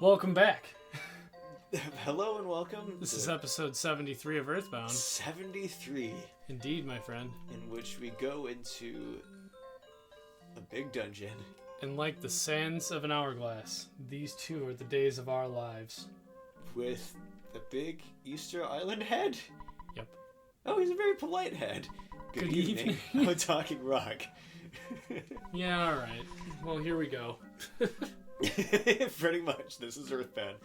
Welcome back. Hello and welcome. This is episode 73 of EarthBound. 73. Indeed, my friend. In which we go into a big dungeon. And like the sands of an hourglass, these two are the days of our lives. With the big Easter Island head? Yep. Oh, he's a very polite head. Good evening. Oh, Talking Rock. Yeah, alright. Well, here we go. Pretty much. This is EarthBound.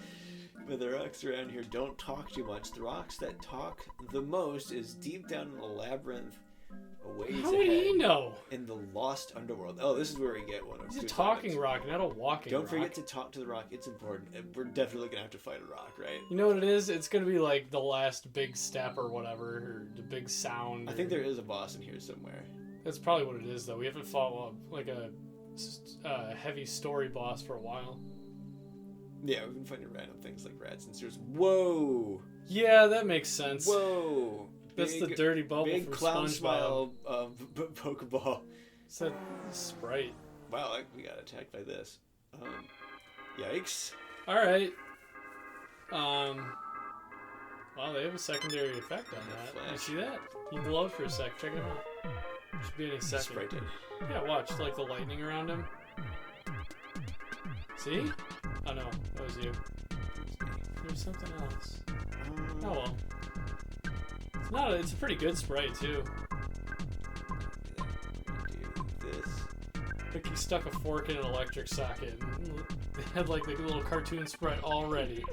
But the rocks around here don't talk too much. The rocks that talk the most is deep down in the labyrinth, a ways How would he know? In the lost underworld. Oh, this is where we get one of It's a talking rock, not a walking rock. Don't forget to talk to the rock. It's important. We're definitely going to have to fight a rock, right? You know what it is? It's going to be like the last big step or whatever, or the big sound. I think there is a boss in here somewhere. That's probably what it is, though. We haven't fought like a heavy story boss for a while. Yeah, we've been finding random things like rats and stairs. Whoa! Yeah, that makes sense. Whoa! That's the dirty bubble big from clown SpongeBob. smile Pokeball. It's that Sprite. Wow, we got attacked by this. Yikes. Alright. Wow, they have a secondary effect on that. You see that? You glowed for a sec. Check it out. Should be in a second. Sprite did. Yeah, watch. Like the lightning around him. See? Oh no, that was you. There's something else. Oh well. It's not. It's a pretty good Sprite too. Do this. Like he stuck a fork in an electric socket. And they had like the little cartoon Sprite already.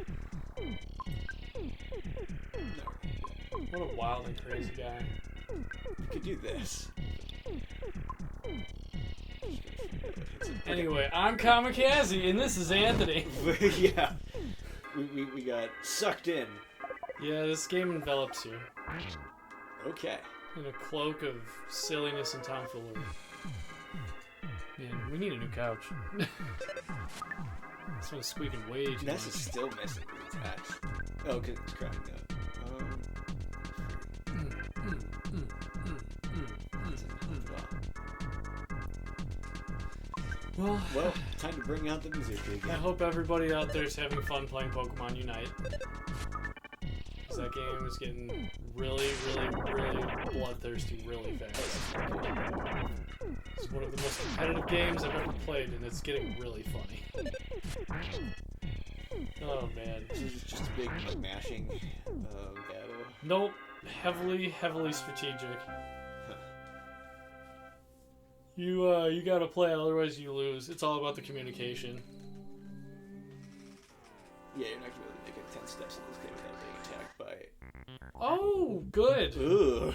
What a wild and crazy guy. We could do this. Anyway, I'm Kahmakazi, and this is Anthony. Yeah. We got sucked in. Yeah, this game envelops you. Okay. In a cloak of silliness and tomfoolery. Man, we need a new couch. This one's squeaking way too much. Ness is still missing the attacks. Oh, because it's crowding up. Well, time to bring out the music again. I hope everybody out there is having fun playing Pokemon Unite. Because that game is getting really bloodthirsty really fast. It's one of the most competitive games I've ever played, and it's getting really funny. Oh man. This is just a big mashing battle. Nope. Heavily strategic. You gotta play, otherwise you lose. It's all about the communication. Yeah, you're not gonna be able to make it 10 steps in this game without being attacked by... Oh, good! Ugh.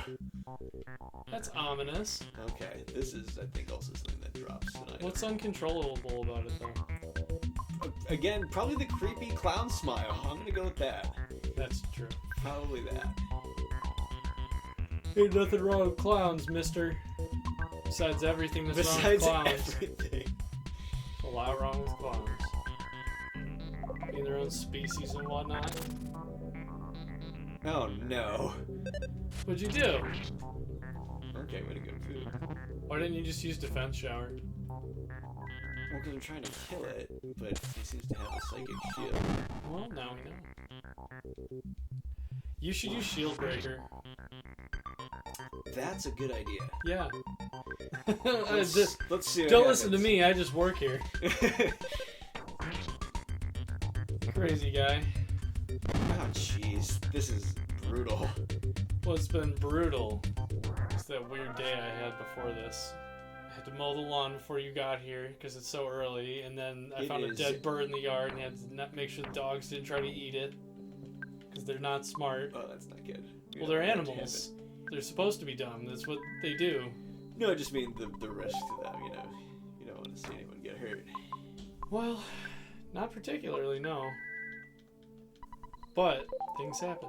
That's ominous. Okay, this is, I think, also something that drops tonight. What's uncontrollable about it, though? Again, probably the creepy clown smile. I'm gonna go with that. That's true. Probably that. Ain't nothing wrong with clowns, mister. Besides everything that's wrong with clowns. Everything. A lot wrong with clowns. Being their own species and whatnot. Oh no. What'd you do? Okay, way to go, food. Why didn't you just use Defense Shower? Well, because I'm trying to kill it, but he seems to have a psychic shield. Well, now we know. You should use Shield Breaker. That's a good idea. Yeah. Let's see. Don't listen to me, I just work here. Crazy guy. Oh, jeez. This is brutal. Well, it's been brutal. It's that weird day I had before this. I had to mow the lawn before you got here because it's so early, and then I found a dead bird in the yard and had to make sure the dogs didn't try to eat it because they're not smart. Oh, that's not good. Well, they're animals. They're supposed to be dumb. That's what they do. No, I just mean the risk to them, you know. You don't want to see anyone get hurt. Well, not particularly, no. But things happen.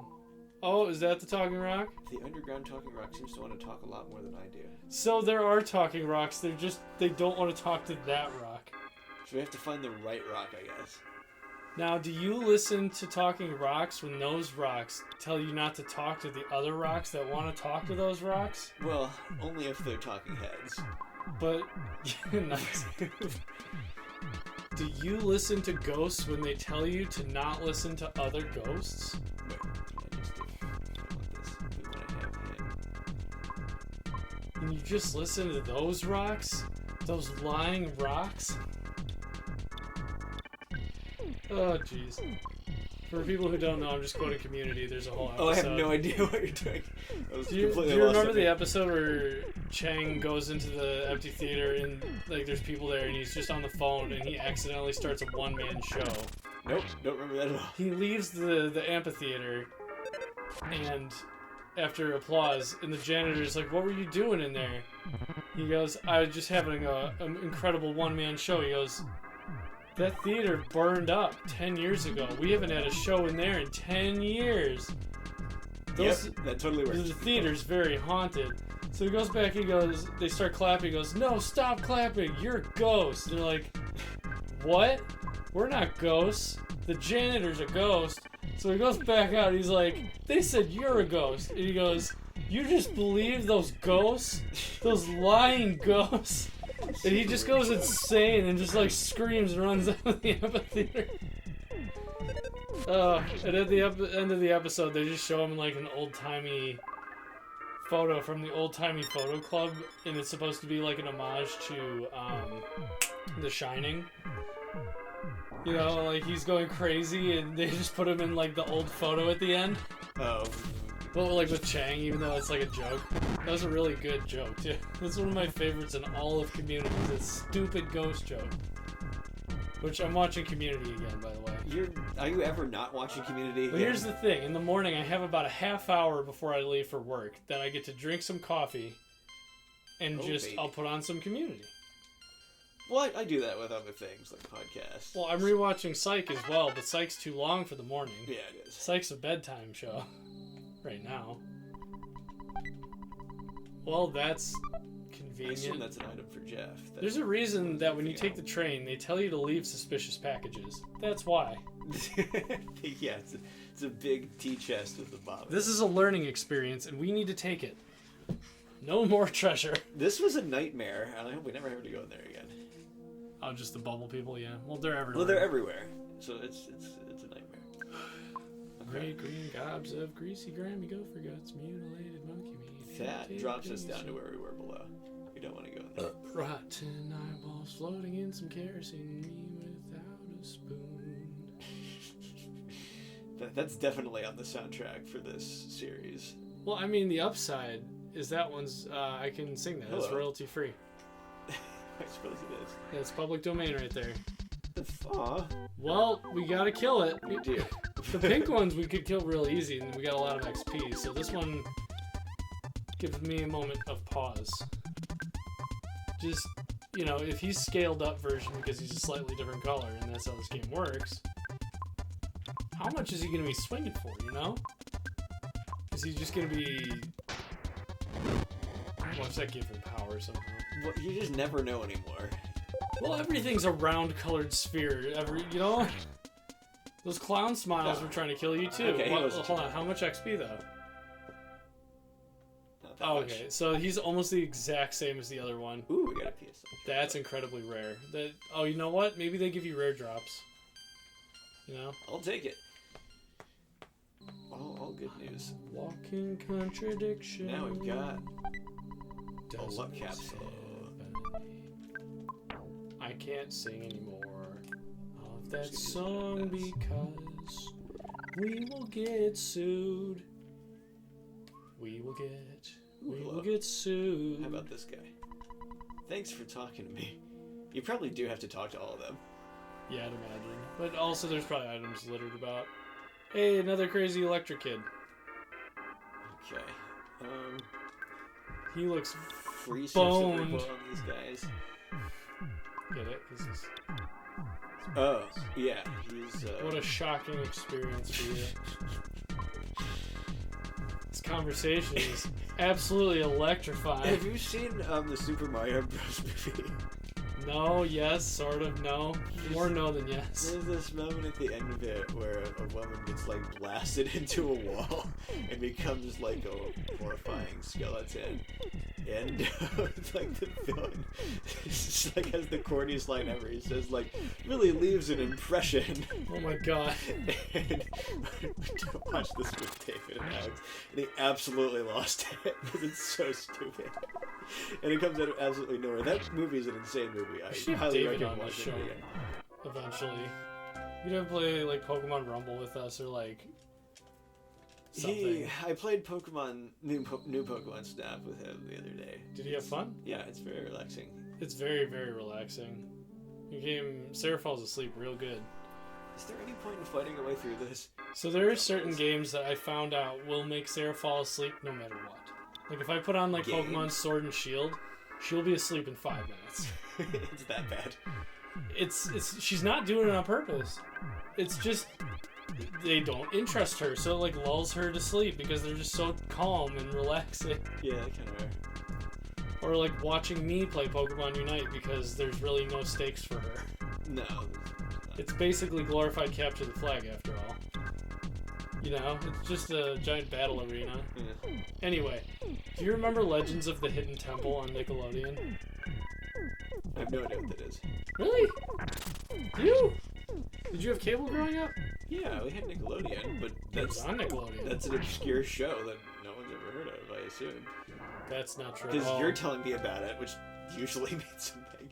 Oh, is that the talking rock? The underground talking rock seems to want to talk a lot more than I do. So there are talking rocks. They don't want to talk to that rock. So we have to find the right rock, I guess. Now, do you listen to talking rocks when those rocks tell you not to talk to the other rocks that want to talk to those rocks? Well, only if they're talking heads. But, nice. Do you listen to ghosts when they tell you to not listen to other ghosts? Wait, I just want this. We want to have him. And you just listen to those rocks? Those lying rocks? Oh, jeez. For people who don't know, I'm just quoting Community. There's a whole episode. Oh, I have no idea what you're doing. Do you remember the episode where Chang goes into the empty theater and like there's people there and he's just on the phone and he accidentally starts a one-man show? Nope, don't remember that at all. He leaves the amphitheater and after applause, and the janitor's like, "What were you doing in there?" He goes, "I was just having an incredible one-man show." He goes, "That theater burned up 10 years ago. We haven't had a show in there in 10 years." Yep, that totally works. The theater's very haunted. So he goes back, he goes, they start clapping, he goes, "No, stop clapping, you're a ghost." And they're like, "What? We're not ghosts. The janitor's a ghost." So he goes back out, he's like, "They said you're a ghost." And he goes, "You just believe those ghosts? Those lying ghosts?" And he just goes insane and just like screams and runs out of the amphitheater. And at the end of the episode, they just show him like an old-timey photo from the old-timey photo club, and it's supposed to be like an homage to The Shining. You know, like he's going crazy, and they just put him in like the old photo at the end. Oh. Well, like with Chang, even though it's like a joke. That was a really good joke, too. That's one of my favorites in all of Community. This stupid ghost joke. Which I'm watching Community again, by the way. Are you ever not watching Community again? Well, here's the thing. In the morning, I have about a half hour before I leave for work. Then I get to drink some coffee and I'll put on some Community. Well, I do that with other things, like podcasts. Well, I'm rewatching Psych as well, but Psych's too long for the morning. Yeah, it is. Psych's a bedtime show right now. Well, that's convenient. I assume that's an item for Jeff. There's a reason that when you take the train, they tell you to leave suspicious packages. That's why. Yeah, it's a big tea chest with the bottom. This is a learning experience, and we need to take it. No more treasure. This was a nightmare. I hope we never have to go in there again. Oh, just the bubble people, yeah. Well, they're everywhere. Well, they're everywhere, so it's a nightmare. Great green gobs of greasy grimy gopher guts, mutilated monkey meat. That drops us down to where we were below. We don't want to go in there. Rotten eyeballs floating in some kerosene, me without a spoon. That's definitely on the soundtrack for this series. Well, I mean, the upside is that one's, I can sing that. It's royalty free. I suppose it is. Yeah, it's public domain right there. Aw. Well, we gotta kill it. We do. The pink ones we could kill real easy, and we got a lot of XP, so this one gives me a moment of pause. Just, you know, if he's scaled up version because he's a slightly different color, and that's how this game works, how much is he gonna be swinging for, you know? Is he just gonna be... What's that give him power somehow? Well, you just never know anymore. Well, everything's a round-colored sphere. You know? Those clown smiles were trying to kill you, too. Okay, hold on, how much XP, though? Not that much. Okay, so he's almost the exact same as the other one. Ooh, we got a piece. That's incredibly rare. Oh, you know what? Maybe they give you rare drops. You know? I'll take it. All good news. Walking contradiction. Now we've got a luck capsule. I can't sing anymore of that song because we will get sued. We will get sued. How about this guy? Thanks for talking to me. You probably do have to talk to all of them. Yeah, I'd imagine. But also there's probably items littered about. Hey, another crazy electric kid. Okay. He looks free boned. On these guys. Get it? 'Cause he's... Oh, yeah. He's. What a shocking experience for you. This conversation is absolutely electrifying. Have you seen the Super Mario Bros. Movie? No, yes, sort of, no. More no than yes. There's this moment at the end of it where a woman gets like blasted into a wall and becomes like a horrifying skeleton. And it's like the villain just like has the corniest line ever. He says like, really leaves an impression. Oh my god. And watch this with David and Alex, and he absolutely lost it because it's so stupid. And it comes out of absolutely nowhere. That movie is an insane movie. I should have highly David recommend on this watching show it again. eventually. You'd have to play like Pokemon Rumble with us or like something. I played Pokemon new Pokemon Snap with him the other day. Did he have fun? Yeah, it's very relaxing. It's very, very relaxing. Sarah falls asleep real good. Is there any point in fighting a way through this? So there are certain games that I found out will make Sarah fall asleep no matter what. Like if I put on like Pokemon Sword and Shield, she'll be asleep in 5 minutes. It's that bad. It's she's not doing it on purpose. It's just they don't interest her, so it like lulls her to sleep because they're just so calm and relaxing. Yeah, they kind of are. Or like watching me play Pokemon Unite because there's really no stakes for her. No. It's basically glorified capture the flag after all. You know, it's just a giant battle arena. Yeah. Anyway, do you remember Legends of the Hidden Temple on Nickelodeon? I have no idea what that is. Really? You? Did you have cable growing up? Yeah, we had Nickelodeon, but It was on Nickelodeon. that's an obscure show that no one's ever heard of, I assume. That's not true. Because you're telling me about it, which usually means something.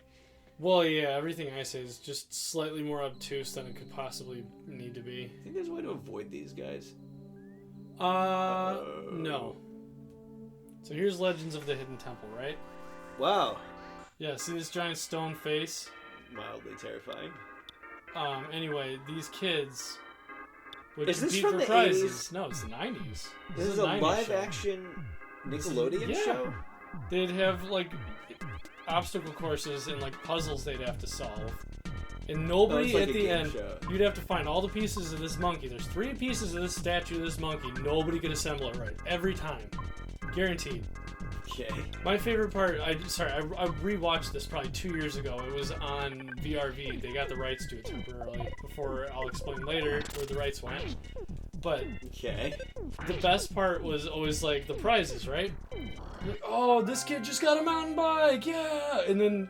Well, yeah, everything I say is just slightly more obtuse than it could possibly need to be. Think there's a way to avoid these guys? No. So here's Legends of the Hidden Temple, right? Wow. Yeah, see this giant stone face? Mildly terrifying. Anyway, these kids would Is this compete from for the prizes. 80s? No, it's the 90s. This is a 90s live-action Nickelodeon Yeah. show? They'd have, like, obstacle courses and, like, puzzles they'd have to solve. And nobody it's like at a the game end, show. you'd have to find all the pieces of this monkey. There's 3 pieces of this statue of this monkey. Nobody could assemble it right. Every time. Guaranteed. Okay. My favorite part, I rewatched this probably 2 years ago. It was on VRV. They got the rights to it temporarily. Before I'll explain later where the rights went. But Okay. the best part was always like the prizes, right? Like, oh, this kid just got a mountain bike, yeah! And then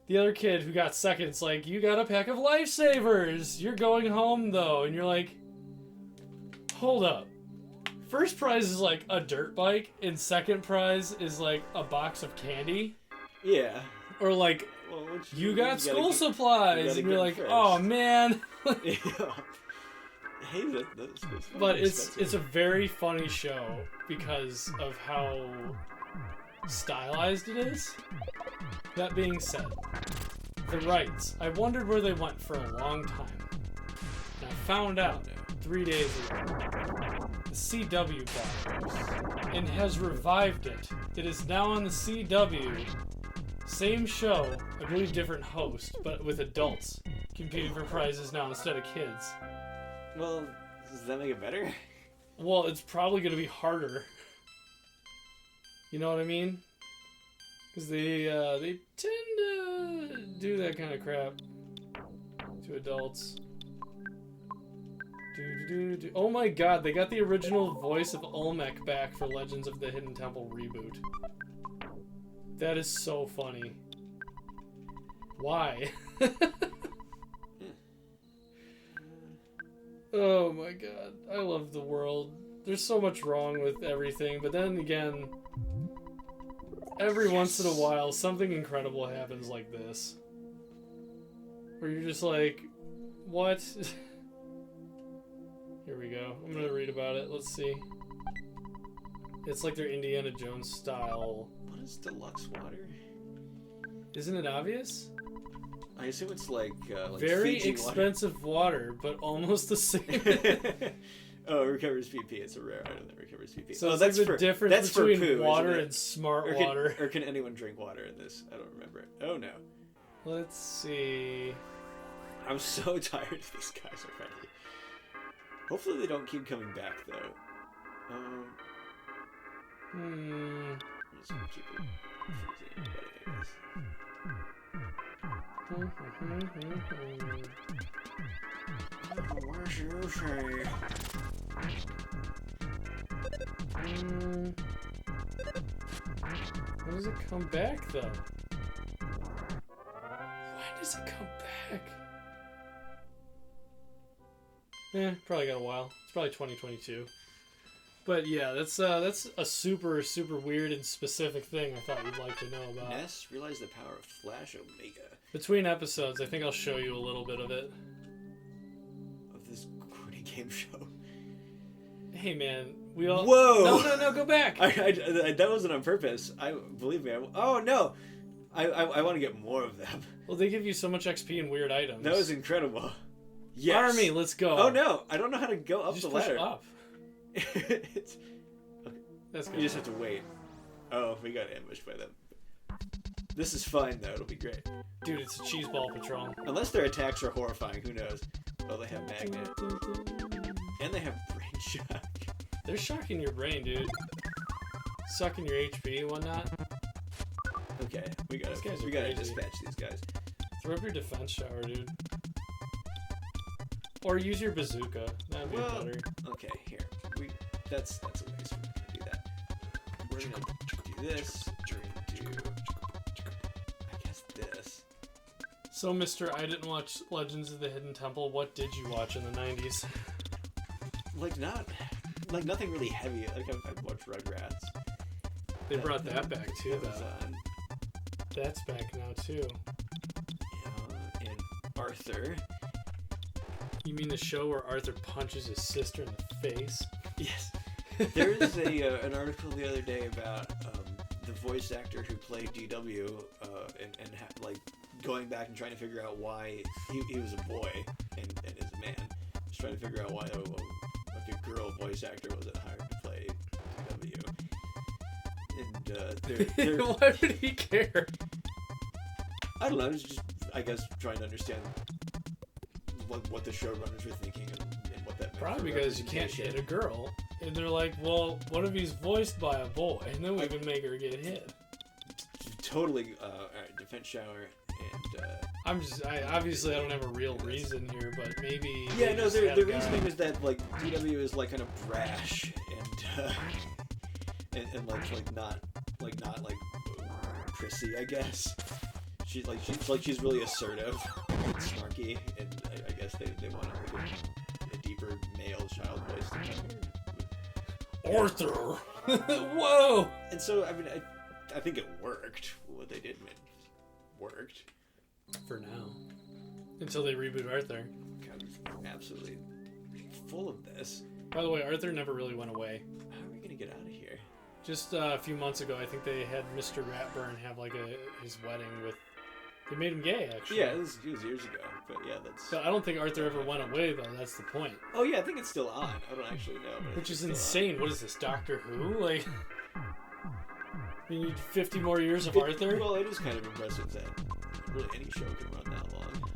the other kid who got second's like, you got a pack of lifesavers. You're going home though, and you're like, hold up. First prize is like a dirt bike, and second prize is like a box of candy. Yeah. Or like, Well, you got school you supplies, gotta and you're get like, first. oh man. Yeah. Hey, that's good. But it's a very funny show because of how stylized it is. That being said, the rights. I wondered where they went for a long time. And I found out 3 days ago. The CW bought it and has revived it. It is now on the CW. Same show, I believe different host, but with adults competing for prizes now instead of kids. Well, does that make it better? Well, it's probably going to be harder. You know what I mean? Because they tend to do that kind of crap to adults. Oh my god, they got the original voice of Olmec back for Legends of the Hidden Temple reboot. That is so funny. Why? Oh my god, I love the world. There's so much wrong with everything, but then again, every once in a while, something incredible happens like this. Where you're just like, what? Here we go. I'm gonna read about it. Let's see. It's like their Indiana Jones style. What is deluxe water? Isn't it obvious? I assume it's like Very Fiji expensive water, but almost the same. Oh, it recovers PP. It's a rare item that recovers PP. So oh, it's that's like the for, difference that's between for poo, water isn't it? and smart or water. Or can anyone drink water in this? I don't remember it. Oh no. Let's see. I'm so tired of these guys already. Hopefully they don't keep coming back though. I'm just gonna keep it confusing, but anyways. Where's your say? When does it come back, though? Why does it come back? Probably got a while. It's probably 2022. But yeah, that's a super, super weird and specific thing I thought you'd like to know about. Ness, realize the power of Flash Omega. Between episodes, I think I'll show you a little bit of it. Of this corny game show. Hey man, we all... Whoa! No, go back! That wasn't on purpose. Believe me. Oh no! I want to get more of them. Well, they give you so much XP and weird items. That was incredible. Yes. Army, let's go. Oh no! I don't know how to go up Just the ladder. push up. It's... Okay. That's good. You just have to wait. Oh, we got ambushed by them. This is fine though. It'll be great. Dude, it's a cheese ball patrol. Unless their attacks are horrifying, who knows? Oh, they have magnet. And they have brain shock. They're shocking your brain, dude. Sucking your HP and whatnot. Okay, we gotta crazy. dispatch these guys. Throw up your defense shower, dude. Or use your bazooka. That'd be better. Okay, here. That's a waste. We're gonna do that. We're gonna do this. We're gonna do, I guess, this. So, Mr. I didn't watch Legends of the Hidden Temple. What did you watch in the 90s? Nothing really heavy. I've watched Rugrats. They brought that back too, though. Amazon. That's back now too. And Arthur. You mean the show where Arthur punches his sister in the face? Yes. There is an article the other day about the voice actor who played DW and going back and trying to figure out why he was a boy and is a man. Just trying to figure out why a girl voice actor wasn't hired to play DW. And why would he care? I don't know. I was just, I guess, trying to understand what the showrunners were thinking and what that meant. Probably because you can't hit a girl. And they're like, well, what if he's voiced by a boy? And then we can make her get hit. Totally, alright, defense shower, and, obviously I don't have a real reason here, but maybe... Yeah, no, the reasoning is that, DW is, kind of brash, and not prissy, I guess. She's really assertive and snarky, and I guess they want a deeper male child voice. Arthur! Whoa! And so, I think it worked. What they did worked. For now. Until they reboot Arthur. God, I'm absolutely full of this. By the way, Arthur never really went away. How are we going to get out of here? Just a few months ago, I think they had Mr. Ratburn have his wedding with... They made him gay, actually. Yeah, it was years ago, but yeah, that's... But I don't think Arthur ever went away, though. That's the point. Oh yeah, I think it's still on. I don't actually know. Which is insane. What is this, Doctor Who? You need 50 more years of Arthur? Well, it is kind of impressive that really any show can run that long.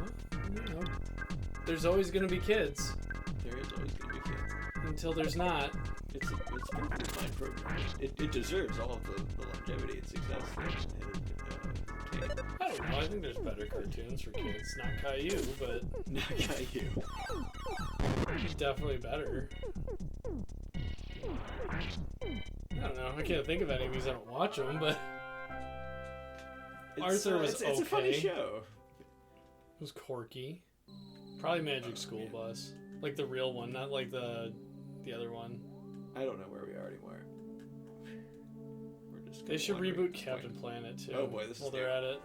Well, you know, there's always going to be kids. There is always going to be kids. Until there's not. It's a perfectly fine program. It deserves all of the longevity and success that it I don't know. I think there's better cartoons for kids. Not Caillou, but... Not Caillou. Definitely better. I don't know. I can't think of any because I don't watch them, but... Arthur was okay. It's a funny show. It was quirky. Probably Magic School Bus. Like the real one, not like the other one. I don't know where we are anymore. They should reboot Captain Planet too. Oh boy, this is... While they're at it.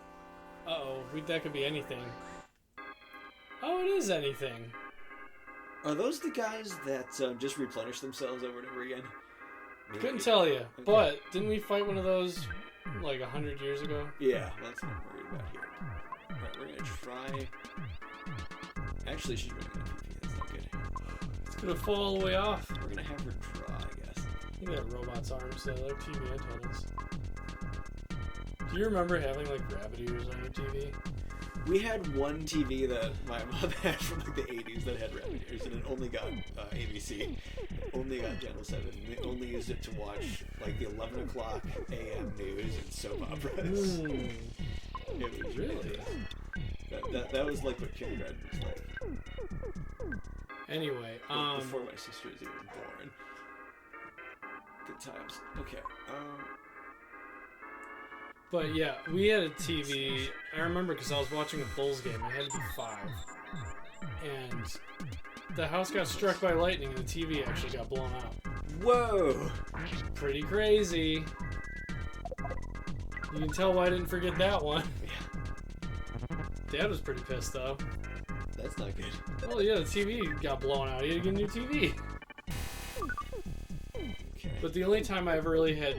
Uh-oh, that could be anything. Oh, it is anything. Are those the guys that just replenish themselves over and over again? Maybe. Couldn't tell you, but didn't we fight one of those 100 years ago? Yeah, that's what I'm worried about here. Alright, we're gonna try... Actually, she's running out of PP, that's not good. It's gonna fall all the way off. We're gonna have her draw, I guess. I think that robot's arms, though. They're TV antennas. Do you remember having, gravity ears on your TV? We had one TV that my mom had from, the 80s that had rabbit ears, and it only got ABC. Only got Channel 7. We only used it to watch, the 11 o'clock a.m. news and soap operas. Mm. It was Really? That was, what kindergarten was like. Anyway, before my sister was even born. Good times. Okay, But yeah, we had a TV. I remember because I was watching a Bulls game. I had to be 5. And the house got struck by lightning and the TV actually got blown out. Whoa! Pretty crazy. You can tell why I didn't forget that one. Dad was pretty pissed though. That's not good. Well, yeah, the TV got blown out. He had to get a new TV. Okay. But the only time I ever really had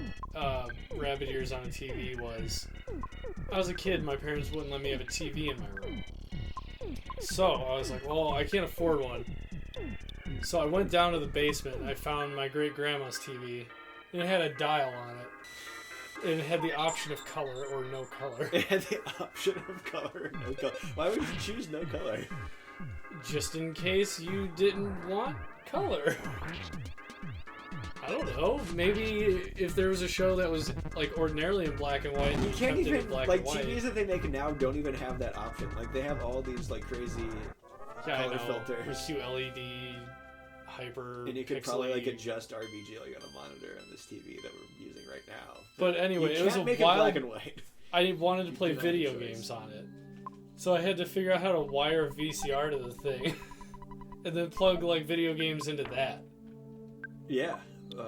rabbit ears on a TV was I was a kid. My parents wouldn't let me have a TV in my room. So I was like, well, I can't afford one. So I went down to the basement and I found my great grandma's TV. And it had a dial on it. And it had the option of color or no color. It had the option of color or no color. Why would you choose no color? Just in case you didn't want color. I don't know. Maybe if there was a show that was like ordinarily in black and white, You can't even black like and white. TVs that they make now don't even have that option. Like they have all these like crazy color filters. There's 2 LED hyper. And you could probably like pixely- adjust RGB like on a monitor on this TV that we're using right now. But anyway, you it was can't a make while. it black and white. I wanted to play You can have video a choice. games on it, so I had to figure out how to wire a VCR to the thing, and then plug like video games into that. Yeah.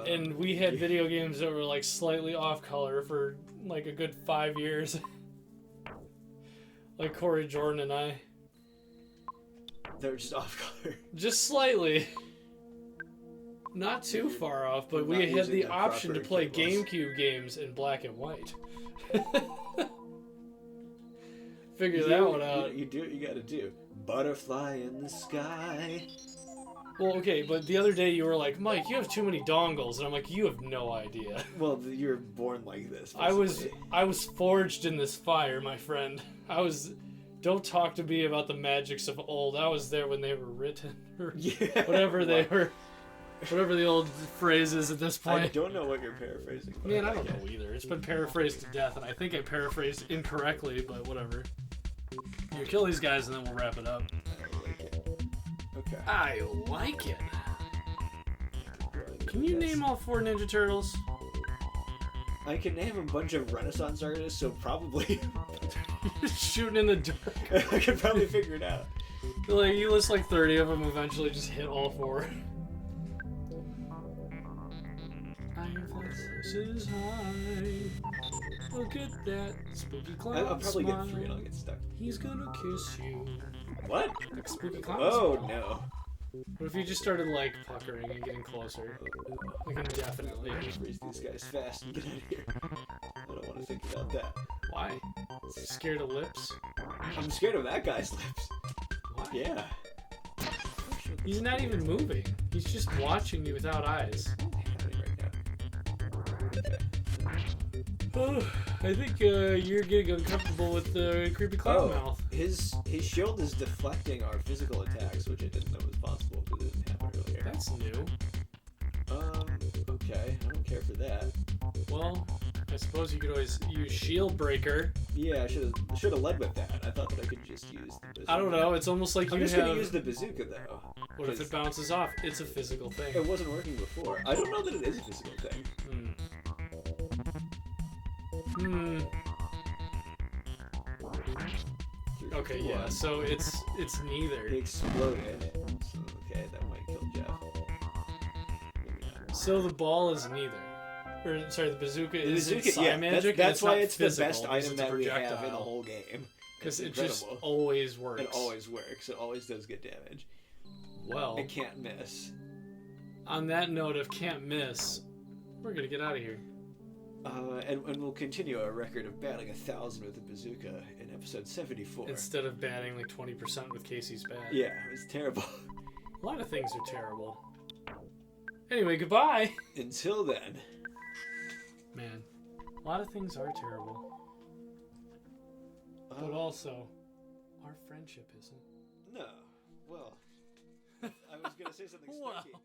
And we had video games that were like slightly off color for like a good 5 years. Like Corey Jordan and I. They're just off color. Just slightly. Not too far off, but You're we not had using the the option to proper play cables. GameCube games in black and white. Figure You that do- one out. You do what you gotta do. Butterfly in the sky. Well, okay, but the other day you were like, Mike, you have too many dongles, and I'm like, you have no idea. Well, you're born like this. I basically. was forged in this fire, my friend. Don't talk to me about the magics of old. I was there when they were written, or Yeah. whatever they were, whatever the old phrase is at this I point. don't know what you're paraphrasing. but Man, I like don't it. know either. It's been paraphrased to death, and I think I paraphrased incorrectly, but whatever. You kill these guys, and then we'll wrap it up. I like it. Okay. I like it. Can you name all 4 Ninja Turtles? I can name a bunch of Renaissance artists, so probably Shooting in the dark. I could probably figure it out. Like, you list like 30 of them, eventually just hit all 4. Iron fences high. Look at that spooky clown I'll probably smile. get 3 and I'll get stuck. He's gonna kiss you. What? Like spooky clown Oh smile. no. What if you just started like puckering and getting closer? Like indefinitely. Raise these guys fast and get out of here. I don't want to think about that. Why? Scared of lips? I'm scared of that guy's lips. Why? Yeah. He's not even moving. He's just watching you without eyes. Oh, I think you're getting uncomfortable with the creepy clown mouth. His shield is deflecting our physical attacks, which I didn't know was possible because it didn't happen earlier. That's new. Okay, I don't care for that. Well, I suppose you could always use Shield Breaker. Yeah, I should have led with that. I thought that I could just use the bazooka. I don't know. It's almost like I'm you just have. gonna use the bazooka though. What if it bounces off? It's a physical thing. It wasn't working before. I don't know that it is a physical thing. Okay, yeah. So it's It neither. exploded. So, okay, that might kill Jeff. Maybe not. So the ball is neither. Or sorry, the bazooka The is bazooka, psi yeah, magic. that's and why not it's the physical, best because item it's a that we have in the projectile. whole game. Because It's it just incredible. always works. It always works. It always does good damage. Well, It can't miss. on that note of can't miss, we're gonna get out of here. And we'll continue our record of battling 1,000 with a bazooka in episode 74. Instead of batting like 20% with Casey's bat. Yeah, it was terrible. A lot of things are terrible. Anyway, goodbye. Until then. Man, a lot of things are terrible. But also, our friendship isn't. No. Well, I was going to say something Well. snarky.